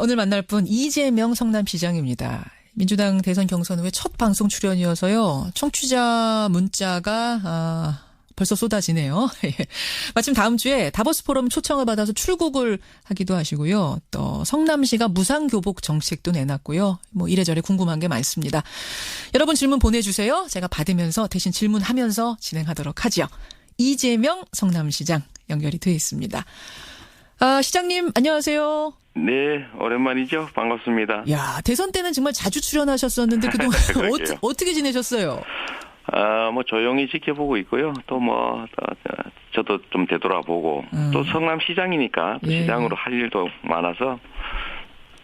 오늘 만날 분 이재명 성남시장입니다. 민주당 대선 경선 후에 첫 방송 출연이어서요. 청취자 문자가 벌써 쏟아지네요. 마침 다음 주에 다보스 포럼 초청을 받아서 출국을 하기도 하시고요. 또 성남시가 무상교복 정책도 내놨고요. 뭐 이래저래 궁금한 게 많습니다. 여러분 질문 보내주세요. 제가 받으면서 대신 질문하면서 진행하도록 하죠. 이재명 성남시장 연결이 되어 있습니다. 시장님 안녕하세요. 네, 오랜만이죠. 반갑습니다. 야, 대선 때는 정말 자주 출연하셨었는데 그동안 어떻게 지내셨어요? 조용히 지켜보고 있고요. 저도 좀 되돌아보고, 또 성남시장이니까 또 시장으로 할 일도 많아서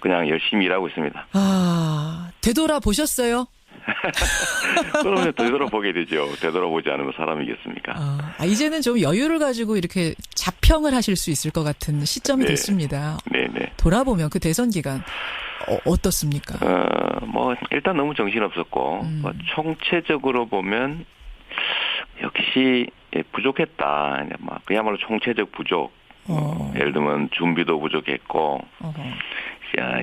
그냥 열심히 일하고 있습니다. 되돌아보셨어요? 그러면 되돌아보게 되죠. 되돌아보지 않으면 사람이겠습니까? 이제는 좀 여유를 가지고 이렇게 자평을 하실 수 있을 것 같은 시점이 됐습니다. 네네. 돌아보면 그 대선 기간 어떻습니까? 일단 너무 정신없었고, 총체적으로 보면 역시 부족했다. 그야말로 총체적 부족. 예를 들면 준비도 부족했고,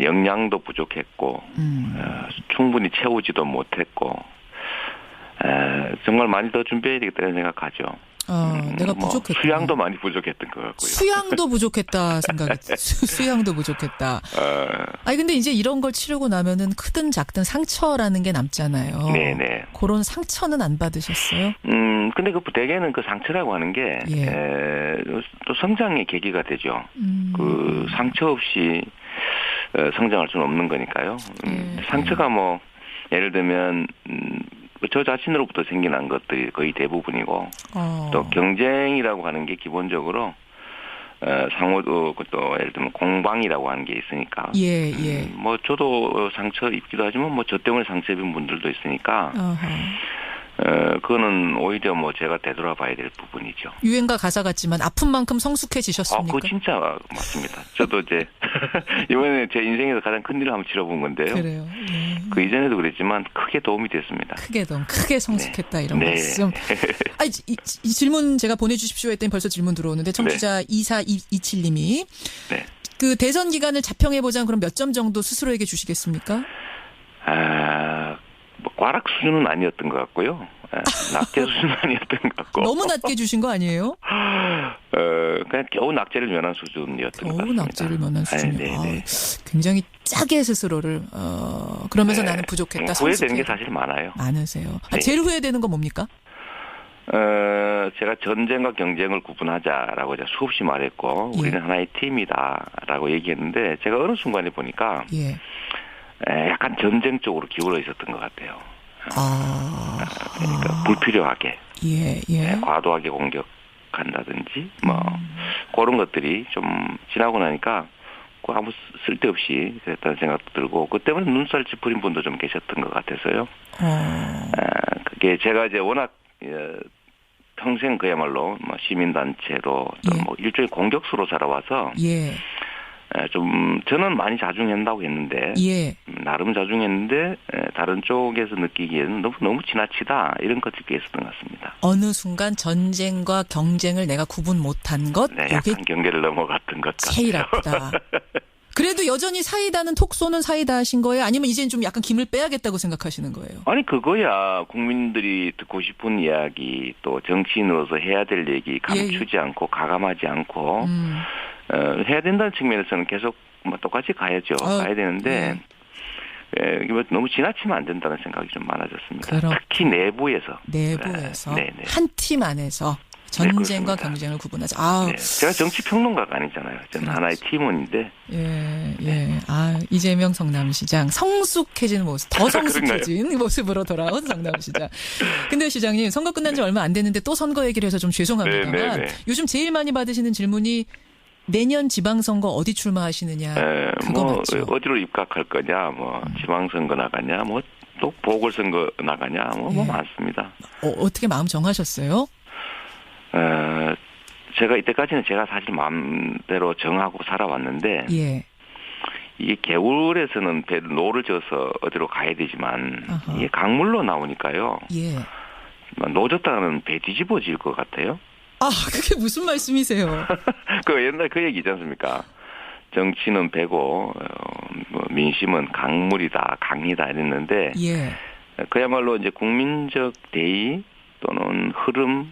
역량도 부족했고, 충분히 채우지도 못했고, 정말 많이 더 준비해야 되겠다는 생각하죠. 내가 부족했다. 수양도 많이 부족했던 것 같고요. 수양도 부족했다 생각이. 수양도 부족했다. 근데 이제 이런 걸 치르고 나면은 크든 작든 상처라는 게 남잖아요. 네네. 그런 상처는 안 받으셨어요? 근데 대개는 그 상처라고 하는 게, 또 성장의 계기가 되죠. 그 상처 없이 성장할 수는 없는 거니까요. 상처가 예를 들면, 저 자신으로부터 생겨난 것들이 거의 대부분이고, 또 경쟁이라고 하는 게 기본적으로, 상호도 또 예를 들면 공방이라고 하는 게 있으니까. 저도 상처 입기도 하지만 저 때문에 상처 입은 분들도 있으니까. 그거는 오히려 제가 되돌아봐야 될 부분이죠. 유행가 가사 같지만 아픈 만큼 성숙해지셨습니까? 그거 진짜 맞습니다. 저도 이제 이번에 제 인생에서 가장 큰 일을 한번 치러본 건데요. 그래요. 그 이전에도 그랬지만 크게 도움이 됐습니다. 크게 성숙했다 이런 말씀. 이 질문 제가 보내주십시오 했더니 벌써 질문 들어오는데 청취자 2427님이 그 대선 기간을 자평해보자면 그럼 몇 점 정도 스스로에게 주시겠습니까? 과락 수준은 아니었던 것 같고요. 낙제 수준은 아니었던 것 같고. 너무 낮게 주신 거 아니에요? 그냥 겨우 낙제를 면한 수준이었던 것 같습니다. 겨우 낙제를 면한 수준이요. 굉장히 짜게 스스로를 그러면서 나는 부족했다. 후회되는 게 사실 많아요. 많으세요. 제일 후회되는 건 뭡니까? 제가 전쟁과 경쟁을 구분하자라고 제가 수없이 말했고 우리는 하나의 팀이다라고 얘기했는데 제가 어느 순간에 보니까 약간 전쟁 쪽으로 기울어 있었던 것 같아요. 그러니까 불필요하게, 과도하게 공격한다든지, 그런 것들이 좀 지나고 나니까 아무 쓸데없이 그랬다는 생각도 들고, 그 때문에 눈살 찌푸린 분도 좀 계셨던 것 같아서요. 그게 제가 이제 워낙 평생 그야말로 시민단체로 일종의 공격수로 살아와서. 좀 저는 많이 자중한다고 했는데 나름 자중했는데 다른 쪽에서 느끼기에는 너무 지나치다 이런 것들이 있었던 것 같습니다. 어느 순간 전쟁과 경쟁을 내가 구분 못한 것? 약간 경계를 넘어갔던 것 같아요. 제일 아프다. 그래도 여전히 사이다는 톡 쏘는 사이다 하신 거예요? 아니면 이제는 좀 약간 김을 빼야겠다고 생각하시는 거예요? 아니 그거야 국민들이 듣고 싶은 이야기 또 정치인으로서 해야 될 얘기 감추지 않고 가감하지 않고 해야 된다는 측면에서는 계속 똑같이 가야죠. 가야 되는데 너무 지나치면 안 된다는 생각이 좀 많아졌습니다. 특히 내부에서. 한 팀 안에서 전쟁과 경쟁을 구분하자. 제가 정치평론가가 아니잖아요. 저는 하나의 팀원인데. 이재명 성남시장 성숙해지는 모습, 더 성숙해진 모습으로 돌아온 성남시장. 근데 시장님 선거 끝난 지 얼마 안 됐는데 또 선거 얘기를 해서 좀 죄송합니다만 요즘 제일 많이 받으시는 질문이 내년 지방선거 어디 출마하시느냐 그거 맞죠? 어디로 입각할 거냐 지방선거 나가냐 또 보궐선거 나가냐 많습니다. 어떻게 마음 정하셨어요? 제가 이때까지는 제가 사실 마음대로 정하고 살아왔는데 이게 개울에서는 노를 져서 어디로 가야 되지만 이게 강물로 나오니까요. 노졌다가는 배 뒤집어질 것 같아요. 그게 무슨 말씀이세요? 그 옛날 그 얘기 있지 않습니까? 정치는 배고 뭐 민심은 강물이다, 강이다 이랬는데 예. 그야말로 이제 국민적 대의 또는 흐름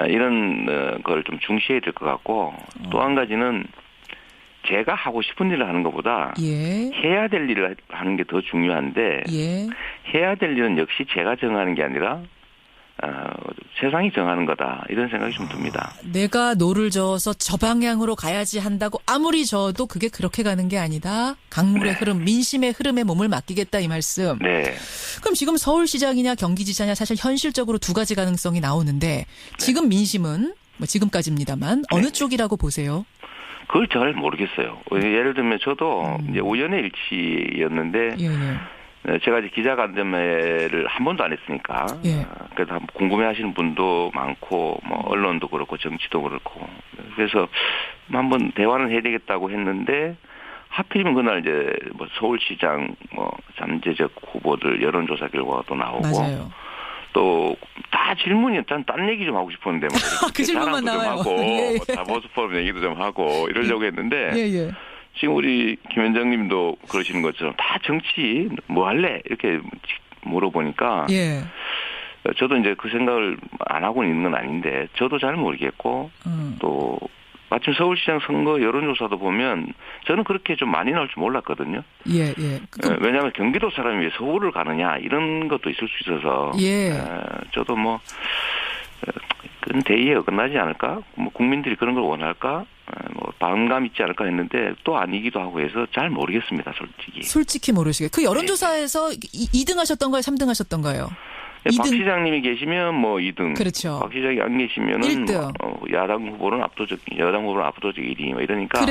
이런 걸 좀 중시해야 될 것 같고 또 한 가지는 제가 하고 싶은 일을 하는 것보다 예. 해야 될 일을 하는 게 더 중요한데 예. 해야 될 일은 역시 제가 정하는 게 아니라 세상이 정하는 거다 이런 생각이 좀 듭니다. 내가 노를 저어서 저 방향으로 가야지 한다고 아무리 저어도 그게 그렇게 가는 게 아니다. 강물의 흐름, 민심의 흐름에 몸을 맡기겠다 이 말씀. 네. 그럼 지금 서울시장이냐 경기지사냐 사실 현실적으로 두 가지 가능성이 나오는데 지금 민심은 뭐 지금까지입니다만 어느 쪽이라고 보세요? 그걸 잘 모르겠어요. 예를 들면 저도 이제 우연의 일치였는데 제가 이제 기자간담회를 한 번도 안 했으니까 그래서 궁금해하시는 분도 많고 뭐 언론도 그렇고 정치도 그렇고 그래서 한번 대화는 해야 되겠다고 했는데 하필이면 그날 이제 뭐 서울시장 뭐 잠재적 후보들 여론조사 결과가 또 나오고 맞아요. 또 다 질문이 딴 얘기 좀 하고 싶었는데 뭐 그 질문만 나와요. 하고 다보스 포럼 얘기도 좀 하고 이러려고 했는데 지금 우리 김현정님도 그러시는 것처럼 다 정치 뭐 할래 이렇게 물어보니까 저도 이제 그 생각을 안 하고 있는 건 아닌데 저도 잘 모르겠고 또 마침 서울시장 선거 여론조사도 보면 저는 그렇게 좀 많이 나올 줄 몰랐거든요. 왜냐하면 경기도 사람이 왜 서울을 가느냐 이런 것도 있을 수 있어서 저도 뭐 그건 대의에 어긋나지 않을까? 뭐 국민들이 그런 걸 원할까? 뭐 반감 있지 않을까 했는데 또 아니기도 하고 해서 잘 모르겠습니다, 솔직히. 솔직히 모르시겠어요. 그 여론조사에서 2등 하셨던가요? 3등 하셨던가요? 박 시장님이 계시면 뭐 2등. 그렇죠. 박 시장이 안 계시면은 1등. 뭐 야당 후보는 압도적 1위 뭐 이러니까.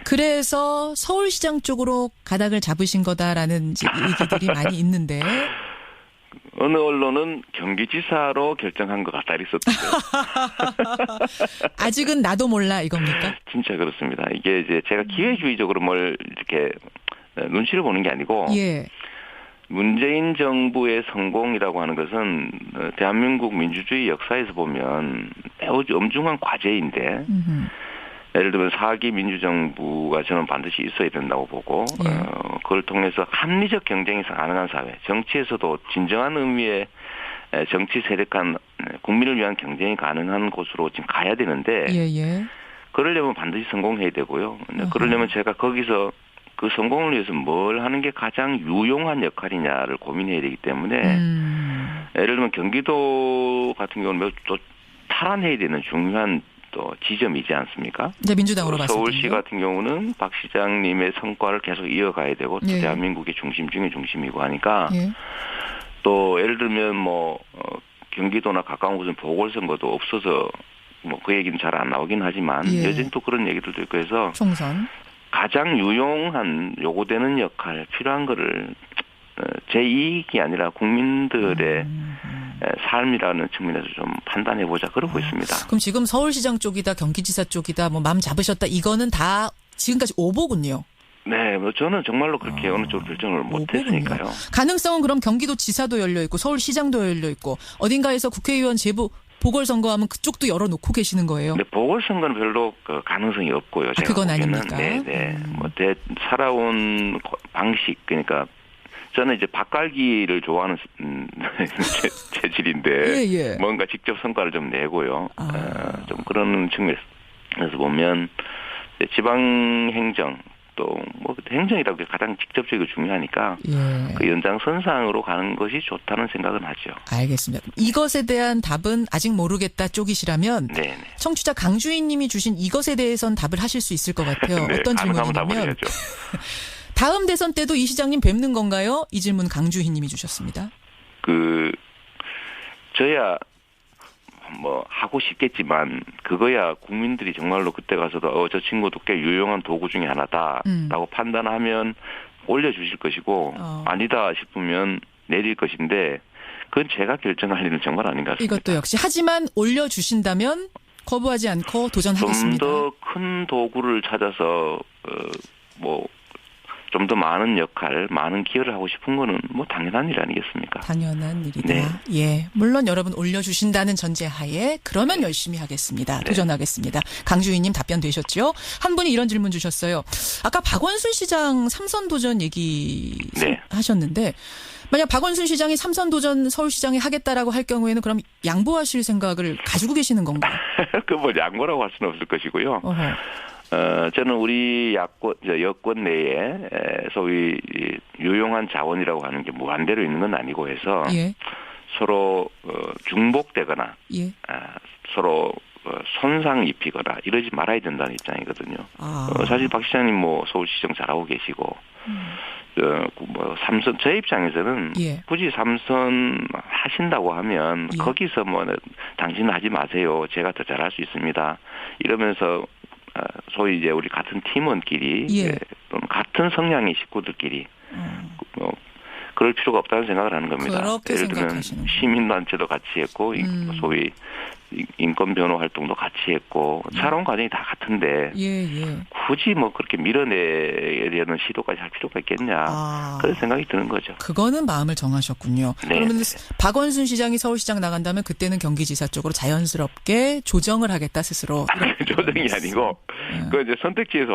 그래서 서울시장 쪽으로 가닥을 잡으신 거다라는 얘기들이 많이 있는데. 어느 언론은 경기지사로 결정한 것 같다 이랬었는데. 아직은 나도 몰라 이겁니까? 진짜 그렇습니다. 이게 이제 제가 기회주의적으로 뭘 이렇게 눈치를 보는 게 아니고. 문재인 정부의 성공이라고 하는 것은 대한민국 민주주의 역사에서 보면 매우 엄중한 과제인데 예를 들면 4기 민주정부가 저는 반드시 있어야 된다고 보고 그걸 통해서 합리적 경쟁이 가능한 사회, 정치에서도 진정한 의미의 정치 세력 간 국민을 위한 경쟁이 가능한 곳으로 지금 가야 되는데 그러려면 반드시 성공해야 되고요. 그러려면 제가 거기서 그 성공을 위해서 뭘 하는 게 가장 유용한 역할이냐를 고민해야 되기 때문에 예를 들면 경기도 같은 경우는 매우 또 탈환해야 되는 중요한 또 지점이지 않습니까? 이제 민주당으로 봤을 때 서울시 같은 경우는 박 시장님의 성과를 계속 이어가야 되고 또 대한민국의 중심 중에 중심이고 하니까 또 예를 들면 뭐 경기도나 가까운 곳은 보궐선거도 없어서 뭐 그 얘기는 잘 안 나오긴 하지만 여전히 또 그런 얘기들도 있고 해서 총선 가장 유용한 요구되는 역할 필요한 거를 제 이익이 아니라 국민들의 삶이라는 측면에서 좀 판단해보자 그러고 있습니다. 그럼 지금 서울시장 쪽이다 경기지사 쪽이다 뭐 마음 잡으셨다 이거는 다 지금까지 오보군요. 네, 뭐 저는 정말로 그렇게 어느 쪽으로 결정을 못했으니까요. 가능성은 그럼 경기도지사도 열려 있고 서울시장도 열려 있고 어딘가에서 국회의원 재부 보궐선거하면 그쪽도 열어놓고 계시는 거예요? 네, 보궐선거는 별로 그 가능성이 없고요. 제가 그건 보기에는. 아닙니까? 네. 뭐 살아온 방식 그러니까 저는 이제 밭갈기를 좋아하는 체질인데 뭔가 직접 성과를 좀 내고요. 좀 그런 측면에서 보면 지방행정 또 뭐 행정이라고 게 가장 직접적이고 중요하니까 그 연장선상으로 가는 것이 좋다는 생각은 하죠. 알겠습니다. 이것에 대한 답은 아직 모르겠다 쪽이시라면 청취자 강주희 님이 주신 이것에 대해서는 답을 하실 수 있을 것 같아요. 어떤 질문이냐면 다음 대선 때도 이 시장님 뵙는 건가요? 이 질문 강주희 님이 주셨습니다. 저야 뭐 하고 싶겠지만 그거야 국민들이 정말로 그때 가서도 저 친구도 꽤 유용한 도구 중에 하나다라고 판단하면 올려주실 것이고 아니다 싶으면 내릴 것인데 그건 제가 결정할 일은 정말 아닌 것 같습니다. 이것도 역시 하지만 올려주신다면 거부하지 않고 도전하겠습니다. 좀 더 큰 도구를 찾아서 뭐 좀 좀 더 많은 역할, 많은 기여를 하고 싶은 거는 뭐 당연한 일 아니겠습니까? 당연한 일이다. 네. 예, 물론 여러분 올려주신다는 전제하에 그러면 열심히 하겠습니다. 도전하겠습니다. 강주희님 답변 되셨죠? 한 분이 이런 질문 주셨어요. 아까 박원순 시장 삼선 도전 얘기 하셨는데 만약 박원순 시장이 삼선 도전 서울시장에 하겠다라고 할 경우에는 그럼 양보하실 생각을 가지고 계시는 건가요? 그 뭐 양보라고 할 수는 없을 것이고요. 저는 우리 여권 내에 소위 유용한 자원이라고 하는 게 무한대로 있는 건 아니고 해서 예. 서로 중복되거나 예. 서로 손상 입히거나 이러지 말아야 된다는 입장이거든요. 사실 박 시장님 뭐 서울시장 잘하고 계시고 뭐 삼선 제 입장에서는 예. 굳이 삼선 하신다고 하면 예. 거기서 뭐 당신은 하지 마세요. 제가 더 잘할 수 있습니다. 이러면서 소위 이제 우리 같은 팀원끼리 예. 또는 같은 성향의 식구들끼리 그럴 필요가 없다는 생각을 하는 겁니다. 그렇게 예를 들면 생각하시는 시민단체도 같이 했고 소위 인권 변호 활동도 같이 했고 살아온 과정이 다 같은데 굳이 뭐 그렇게 밀어내려는 시도까지 할 필요가 있겠냐 그런 생각이 드는 거죠. 그거는 마음을 정하셨군요. 네. 그러면 박원순 시장이 서울시장 나간다면 그때는 경기지사 쪽으로 자연스럽게 조정을 하겠다 스스로. 조정이 아니고 그 이제 선택지에서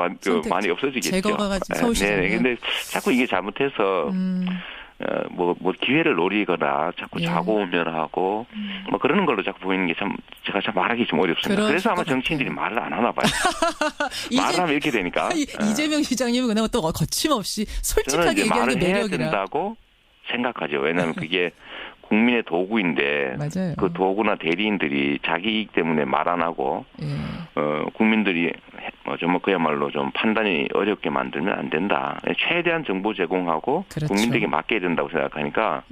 많이 없어지겠죠. 제거가 서울시장. 네. 근데 자꾸 이게 잘못해서 뭐 기회를 노리거나 자꾸 좌고우면하고 뭐 그러는 걸로 자꾸 보이는 게 제가 참 말하기 좀 어렵습니다. 그래서 아마 정치인들이 말을 안 하나 봐요. 말을 하면 이렇게 되니까. 이재명 시장님은 그나마 또 거침없이 솔직하게 얘기하는 게 매력이라. 해야 된다고 생각하죠. 왜냐하면 그게 국민의 도구인데 맞아요. 그 도구나 대리인들이 자기 이익 때문에 말 안 하고 국민들이 그야말로 좀 판단이 어렵게 만들면 안 된다. 최대한 정보 제공하고 그렇죠. 국민들에게 맡겨야 된다고 생각하니까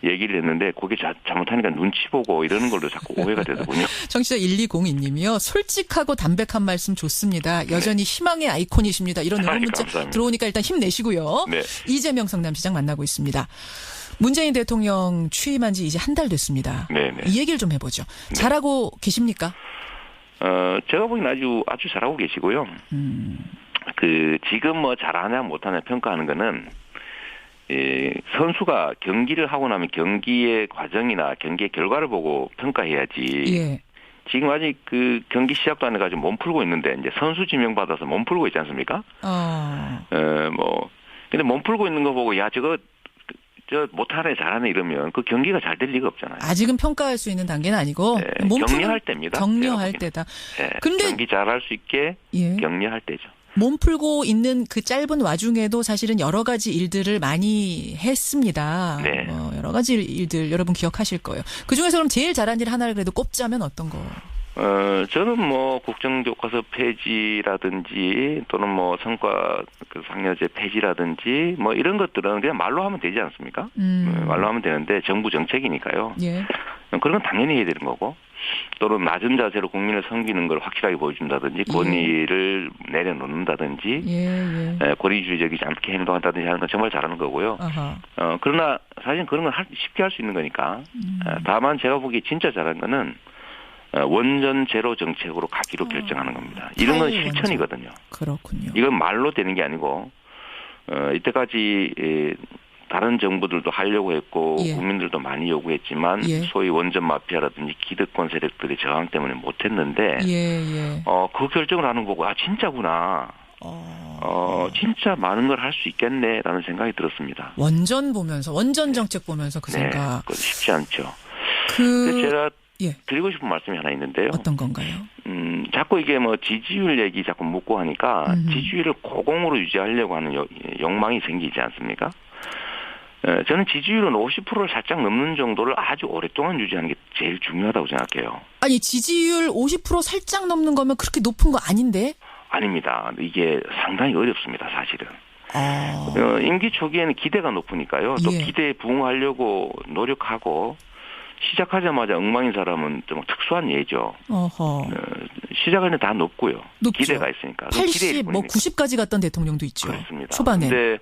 얘기를 했는데 그게 잘못하니까 눈치 보고 이러는 걸로 자꾸 오해가 되더군요. 청취자 1202님이요. 솔직하고 담백한 말씀 좋습니다. 여전히 희망의 아이콘이십니다. 이런 응원 문자 들어오니까 일단 힘내시고요. 네. 이재명 성남시장 만나고 있습니다. 문재인 대통령 취임한 지 이제 한 달 됐습니다. 네네. 이 얘기를 좀 해보죠. 잘하고 계십니까? 제가 보기엔 아주 잘하고 계시고요. 지금 뭐 잘하냐 못하냐 평가하는 거는 선수가 경기를 하고 나면 경기의 과정이나 경기의 결과를 보고 평가해야지. 지금 아직 그 경기 시작도 안 해가지고 몸 풀고 있는데 이제 선수 지명 받아서 몸 풀고 있지 않습니까? 근데 몸 풀고 있는 거 보고 저 못하네 잘하네 이러면 그 경기가 잘 될 리가 없잖아요. 아직은 평가할 수 있는 단계는 아니고 격려할 때입니다. 격려할 때다. 근데 경기 잘할 수 있게 격려할 때죠. 몸 풀고 있는 그 짧은 와중에도 사실은 여러 가지 일들을 많이 했습니다. 네. 여러 가지 일들 여러분 기억하실 거예요. 그중에서 그럼 제일 잘한 일 하나를 그래도 꼽자면 어떤 거? 저는 뭐 국정교과서 폐지라든지 또는 뭐 성과 상여제 폐지라든지 뭐 이런 것들은 그냥 말로 하면 되지 않습니까? 말로 하면 되는데 정부 정책이니까요. 그런 건 당연히 해야 되는 거고 또는 낮은 자세로 국민을 섬기는 걸 확실하게 보여준다든지 권위를 내려놓는다든지 권위주의적이지 않게 행동한다든지 하는 건 정말 잘하는 거고요. 그러나 사실 그런 건 쉽게 할 수 있는 거니까 다만 제가 보기에 진짜 잘한 거는 원전 제로 정책으로 가기로 결정하는 겁니다. 이런 건 실천이거든요. 그렇군요. 이건 말로 되는 게 아니고 이때까지 다른 정부들도 하려고 했고 국민들도 많이 요구했지만 소위 원전 마피아라든지 기득권 세력들의 저항 때문에 못했는데 그 결정을 하는 거고 진짜구나. 진짜 많은 걸 할 수 있겠네라는 생각이 들었습니다. 원전 정책 보면서 그 생각. 그건 쉽지 않죠. 제가 드리고 싶은 말씀이 하나 있는데요. 어떤 건가요? 자꾸 이게 뭐 지지율 얘기 자꾸 묻고 하니까 지지율을 고공으로 유지하려고 하는 욕망이 생기지 않습니까? 저는 지지율은 50%를 살짝 넘는 정도를 아주 오랫동안 유지하는 게 제일 중요하다고 생각해요. 아니 지지율 50% 살짝 넘는 거면 그렇게 높은 거 아닌데? 아닙니다. 이게 상당히 어렵습니다, 사실은. 임기 초기에는 기대가 높으니까요. 또 기대에 부응하려고 노력하고 시작하자마자 엉망인 사람은 좀 특수한 예죠. 시작은 다 높고요. 높죠. 기대가 있으니까. 80, 90까지 갔던 대통령도 있죠. 그렇습니다. 초반에. 근데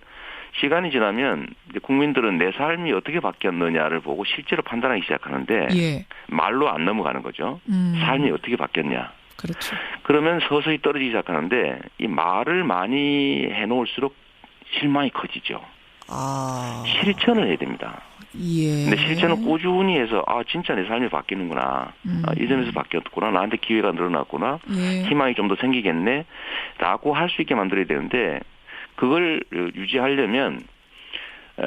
시간이 지나면 이제 국민들은 내 삶이 어떻게 바뀌었느냐를 보고 실제로 판단하기 시작하는데 말로 안 넘어가는 거죠. 삶이 어떻게 바뀌었냐. 그렇죠. 그러면 서서히 떨어지기 시작하는데 이 말을 많이 해놓을수록 실망이 커지죠. 아. 실천을 해야 됩니다. 예. 근데 실천을 꾸준히 해서 진짜 내 삶이 바뀌는구나. 이 점에서 바뀌었구나. 나한테 기회가 늘어났구나. 예. 희망이 좀 더 생기겠네. 라고 할 수 있게 만들어야 되는데 그걸 유지하려면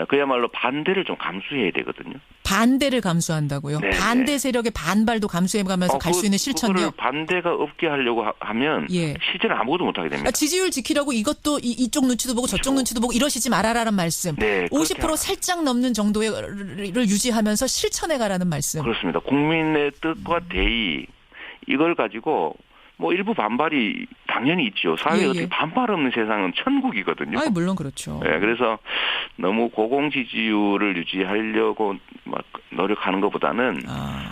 그야말로 반대를 좀 감수해야 되거든요. 반대를 감수한다고요? 네, 반대 세력의 반발도 감수해가면서 갈 수 있는 실천력. 그걸 반대가 없게 하려고 하면 예. 실제로 아무것도 못하게 됩니다. 지지율 지키라고 이것도 이쪽 눈치도 보고 저쪽 눈치도 보고 이러시지 말아라는 말씀. 네, 50% 살짝 넘는 정도를 유지하면서 실천해가라는 말씀. 그렇습니다. 국민의 뜻과 대의 이걸 가지고 뭐 일부 반발이 당연히 있죠. 사회에 어떻게 반발 없는 세상은 천국이거든요. 물론 그렇죠. 네, 그래서 너무 고공 지지율을 유지하려고 막 노력하는 것보다는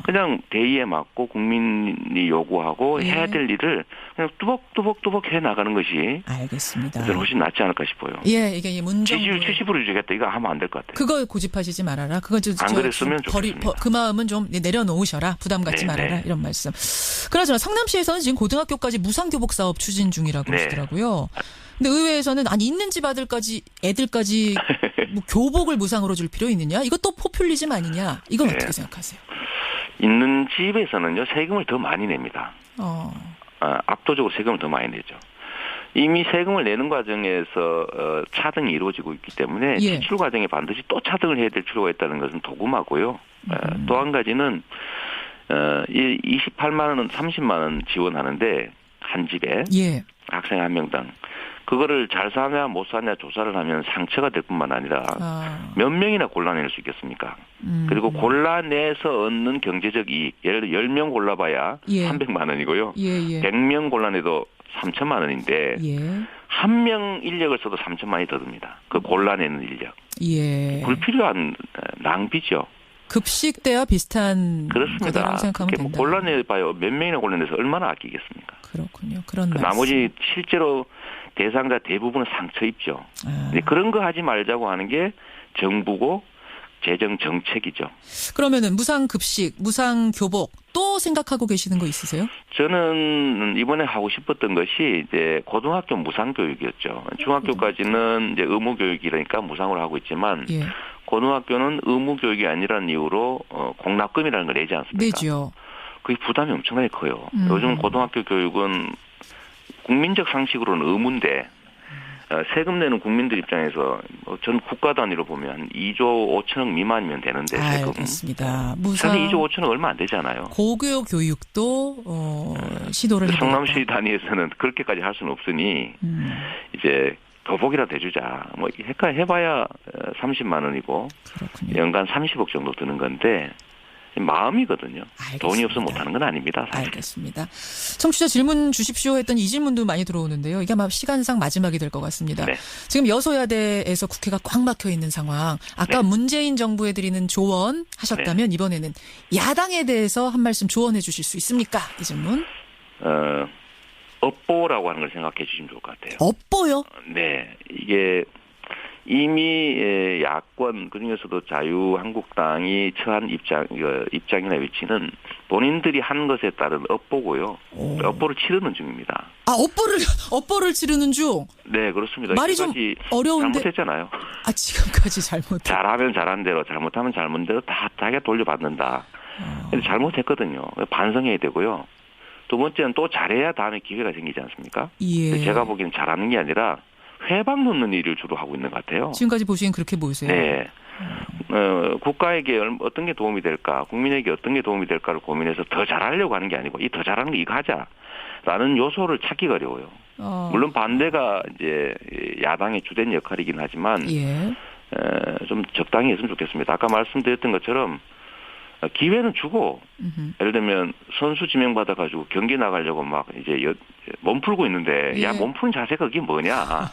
그냥 대의에 맞고 국민이 요구하고 해야 될 일을 그냥 뚜벅뚜벅 해 나가는 것이 알겠습니다. 훨씬 낫지 않을까 싶어요. 예, 이게 문정 지지율 70% 유지하겠다 이거 하면 안 될 것 같아요. 그거 고집하시지 말아라. 그거 안 그랬으면 좋겠습니다. 그 마음은 좀 내려놓으셔라. 부담 갖지 말아라. 이런 말씀. 그나저나 성남시에서는 지금 고등학교까지 무상교복 사업 추진 중이라고 하시더라고요. 근데 의회에서는 있는 집 애들까지 뭐 교복을 무상으로 줄 필요 있느냐? 이것도 포퓰리즘 아니냐? 이건 어떻게 생각하세요? 있는 집에서는요 세금을 더 많이 냅니다. 압도적으로 세금을 더 많이 내죠. 이미 세금을 내는 과정에서 차등이 이루어지고 있기 때문에 지출 과정에 반드시 또 차등을 해야 될 필요가 있다는 것은 도구마고요. 또 한 가지는 28만 원, 30만 원 지원하는데 한 집에 학생 한 명당 그거를 잘 사냐 못 사냐 조사를 하면 상처가 될 뿐만 아니라 몇 명이나 골라낼 수 있겠습니까? 그리고 골라내서 얻는 경제적 이익 예를 들어 10명 골라봐야 300만 원이고요. 100명 골라내도 3천만 원인데 한 명 인력을 써도 3천만 원이 더 듭니다. 그 골라내는 인력. 불필요한 낭비죠. 급식 때와 비슷한 그렇습니다. 생각하면 된다. 뭐 골라내봐요. 몇 명이나 골라내서 얼마나 아끼겠습니까? 그렇군요. 그런 말씀. 나머지 실제로 대상자 대부분은 상처 입죠. 그런 거 하지 말자고 하는 게 정부고 재정 정책이죠. 그러면은 무상급식, 무상교복 또 생각하고 계시는 거 있으세요? 저는 이번에 하고 싶었던 것이 이제 고등학교 무상교육이었죠. 중학교까지는 이제 의무교육이라니까 무상으로 하고 있지만 고등학교는 의무교육이 아니라는 이유로 공납금이라는 걸 내지 않습니까? 내죠. 그게 부담이 엄청나게 커요. 요즘 고등학교 교육은 국민적 상식으로는 의무인데 세금 내는 국민들 입장에서 전 국가 단위로 보면 한 2조 5천억 미만이면 되는데 세금은. 알겠습니다. 사실 2조 5천억 얼마 안 되잖아요. 고교 교육도 시도를 해보겠다. 성남시 단위에서는 그렇게까지 할 수는 없으니 이제 교복이라도 해주자. 뭐 해봐야 30만 원이고 그렇군요. 연간 30억 정도 드는 건데 마음이거든요. 알겠습니다. 돈이 없으면 못하는 건 아닙니다. 사실. 알겠습니다. 청취자 질문 주십시오 했던 이 질문도 많이 들어오는데요. 이게 아마 시간상 마지막이 될 것 같습니다. 지금 여소야대에서 국회가 꽉 막혀 있는 상황. 아까 문재인 정부에 드리는 조언 하셨다면 이번에는 야당에 대해서 한 말씀 조언해 주실 수 있습니까? 이 질문. 업보라고 하는 걸 생각해 주시면 좋을 것 같아요. 업보요? 네. 이게 이미 야권 그중에서도 자유한국당이 처한 입장이나 위치는 본인들이 한 것에 따른 업보고요. 업보를 치르는 중입니다. 업보를 치르는 중? 네, 그렇습니다. 말이 좀 어려운데. 잘못했잖아요. 지금까지 잘하면 잘한 대로, 잘못하면 잘못한 대로 다 자기가 돌려받는다. 근데 잘못했거든요. 반성해야 되고요. 두 번째는 또 잘해야 다음에 기회가 생기지 않습니까? 제가 보기에는 잘하는 게 아니라 회방 놓는 일을 주로 하고 있는 것 같아요. 지금까지 보시기엔 그렇게 보이세요? 네. 국가에게 어떤 게 도움이 될까, 국민에게 어떤 게 도움이 될까를 고민해서 더 잘하려고 하는 게 아니고 더 잘하는 거 이거 하자라는 요소를 찾기가 어려워요. 물론 반대가 이제 야당의 주된 역할이긴 하지만 좀 적당히 했으면 좋겠습니다. 아까 말씀드렸던 것처럼 기회는 주고 예를 들면 선수 지명 받아가지고 경기 나가려고 막 이제 몸 풀고 있는데 야, 몸 푸는 자세가 그게 뭐냐?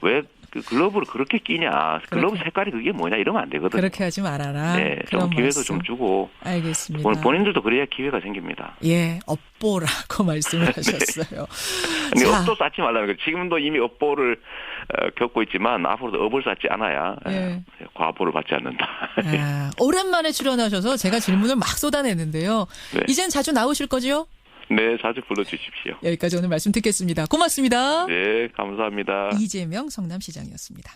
왜 그 글러브를 그렇게 끼냐? 글러브 색깔이 그게 뭐냐? 이러면 안 되거든요. 그렇게 하지 말아라. 네, 좀 기회도 좀 주고. 알겠습니다. 본인들도 그래야 기회가 생깁니다. 업보라고 말씀을 하셨어요. 근데 업도 쌓지 말라는 거예요. 지금도 이미 업보를 겪고 있지만 앞으로도 업을 쌓지 않아야 과보를 받지 않는다. 오랜만에 출연하셔서 제가 질문을 막 쏟아내는데요. 이젠 자주 나오실 거죠? 네, 자주 불러주십시오. 여기까지 오늘 말씀 듣겠습니다. 고맙습니다. 네, 감사합니다. 이재명 성남시장이었습니다.